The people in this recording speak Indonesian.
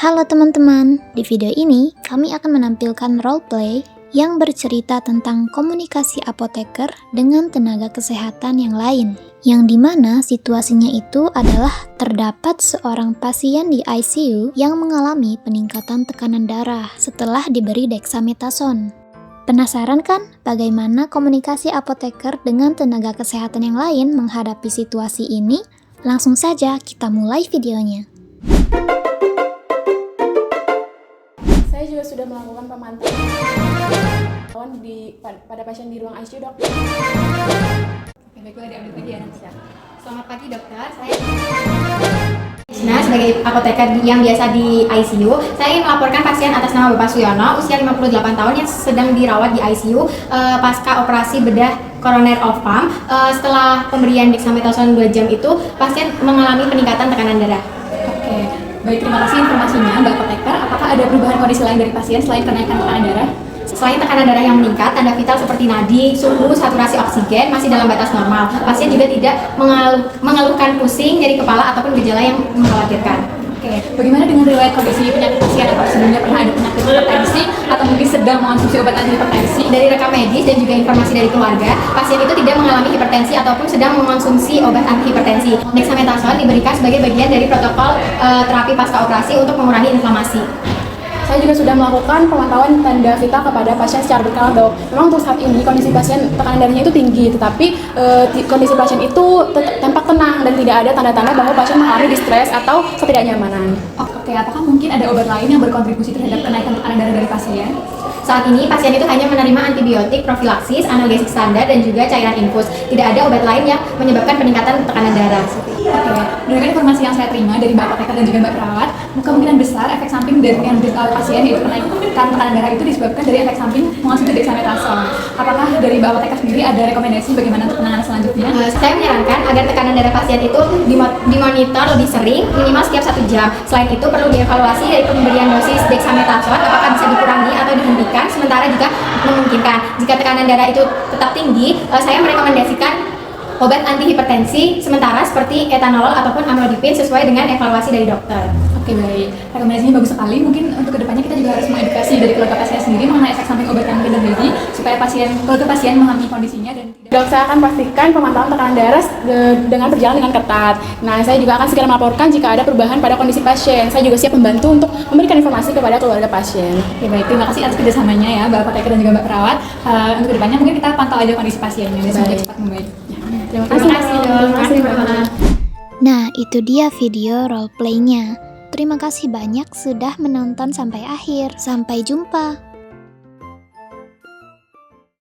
Halo teman-teman, di video ini kami akan menampilkan roleplay yang bercerita tentang komunikasi apoteker dengan tenaga kesehatan yang lain, yang dimana situasinya itu adalah terdapat seorang pasien di ICU yang mengalami peningkatan tekanan darah setelah diberi dexamethasone. Penasaran kan bagaimana komunikasi apoteker dengan tenaga kesehatan yang lain menghadapi situasi ini? Langsung saja kita mulai videonya. Saya juga sudah melakukan pemantauan pada pasien di ruang ICU, dok. Baik, boleh diupdate lagi ya nanti. Selamat pagi dokter, saya sebagai apoteker yang biasa di ICU. Saya ingin melaporkan pasien atas nama Bapak Suyono, usia 58 tahun yang sedang dirawat di ICU pasca operasi bedah coroner of pump. Setelah pemberian dexamethasone 2 jam itu, pasien mengalami peningkatan tekanan darah. Oke, baik, terima kasih informasinya, Mbak Apoteker. Apakah ada perubahan kondisi lain dari pasien selain kenaikan tekanan darah? Selain tekanan darah yang meningkat, tanda vital seperti nadi, suhu, saturasi oksigen masih dalam batas normal. Pasien juga tidak mengeluhkan pusing, nyeri kepala, ataupun gejala yang mengkhawatirkan. Oke, bagaimana dengan riwayat kondisi penyakit pasien? Apakah sebelumnya pernah ada penyakit hipertensi atau mungkin sedang mengonsumsi obat anti hipertensi? Dari rekam medis dan juga informasi dari keluarga, pasien itu tidak mengalami hipertensi ataupun sedang mengonsumsi obat anti hipertensi. Dexamethasone diberikan sebagai bagian dari protokol terapi pasca operasi untuk mengurangi inflamasi. Saya juga sudah melakukan pemantauan tanda vital kepada pasien secara berkala, dok. Memang untuk saat ini kondisi pasien tekanan darahnya itu tinggi, tetapi kondisi pasien itu tampak tenang dan tidak ada tanda-tanda bahwa pasien mengalami distres atau ketidaknyamanan. Oke, apakah mungkin ada obat lain yang berkontribusi terhadap kenaikan tekanan darah dari pasien? Saat ini pasien itu hanya menerima antibiotik, profilaksis, analgesik standar, dan juga cairan infus. Tidak ada obat lain yang menyebabkan peningkatan tekanan darah. Oke, berdasarkan informasi yang saya terima dari Mbak Apoteker dan juga Mbak Perawat, kemungkinan besar efek samping dari yang pasien yaitu kenaikan tekanan darah itu disebabkan dari efek samping mengonsumsi dexamethasone. Apakah dari Mbak Apoteker sendiri ada rekomendasi bagaimana untuk penanganan selanjutnya? Saya menyarankan agar tekanan darah pasien itu dimonitor lebih sering, minimal setiap 1 jam. Selain itu perlu dievaluasi dari pemberian dosis dexamethasone, apakah bisa dikurangi atau dihentikan, sementara jika memungkinkan. Jika tekanan darah itu tetap tinggi, saya merekomendasikan obat anti hipertensi sementara seperti etanolol ataupun amlodipin sesuai dengan evaluasi dari dokter. Oke, baik. Rekomendasinya bagus sekali. Mungkin untuk kedepannya kita juga harus mengedukasi dari keluarga pasien sendiri mengenai efek samping obat yang benar tadi supaya keluarga pasien memahami kondisinya dan tidak. Dok, saya akan pastikan pemantauan tekanan darah dengan berjalan dengan ketat. Nah, saya juga akan segera melaporkan jika ada perubahan pada kondisi pasien. Saya juga siap membantu untuk memberikan informasi kepada keluarga pasien. Oke, baik. Terima kasih atas kerjasamanya ya, Mbak Apoteker dan juga Mbak Perawat. Untuk kedepannya mungkin kita pantau aja kondisi pasiennya dan semoga cepat membaik. Terima kasih, dok. Terima kasih, Mbak. Nah, itu dia video roleplaynya. Terima kasih banyak sudah menonton sampai akhir. Sampai jumpa.